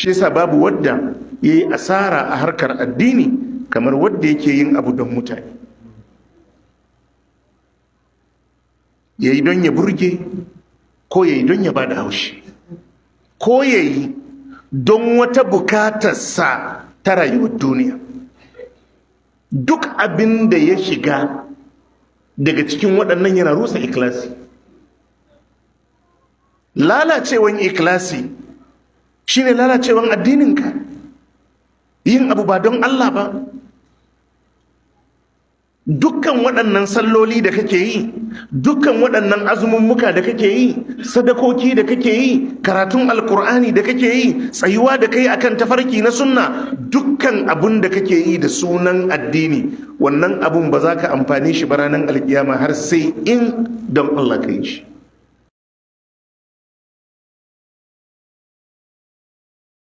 shi yasa babu wadda yayi asara a harkar addini kamar wadda yake yin abu don mutane, yayi don ya burge, ko yayi don ya bada haushi, ko yayi don wata bukatarsa ta rayuwar duniya. Duk abin da ya shiga daga cikin waɗannan yana rusa ikhlasi. Lalacewan ikhlasi shine lalacewan addininka, yin abu ba don Allah ba. Dukkan waɗannan salloli da kake yi, dukkan waɗannan azumummuka da kake yi, sadakoki da kake yi, karatun alkur'ani da kake yi, tsayuwa da kai akan tafarki na sunna, dukkan abun da kake yi da sunan addini, wannan abun ba za ka amfani shi ba ranar alkiyama har sai in don Allah ka yi shi.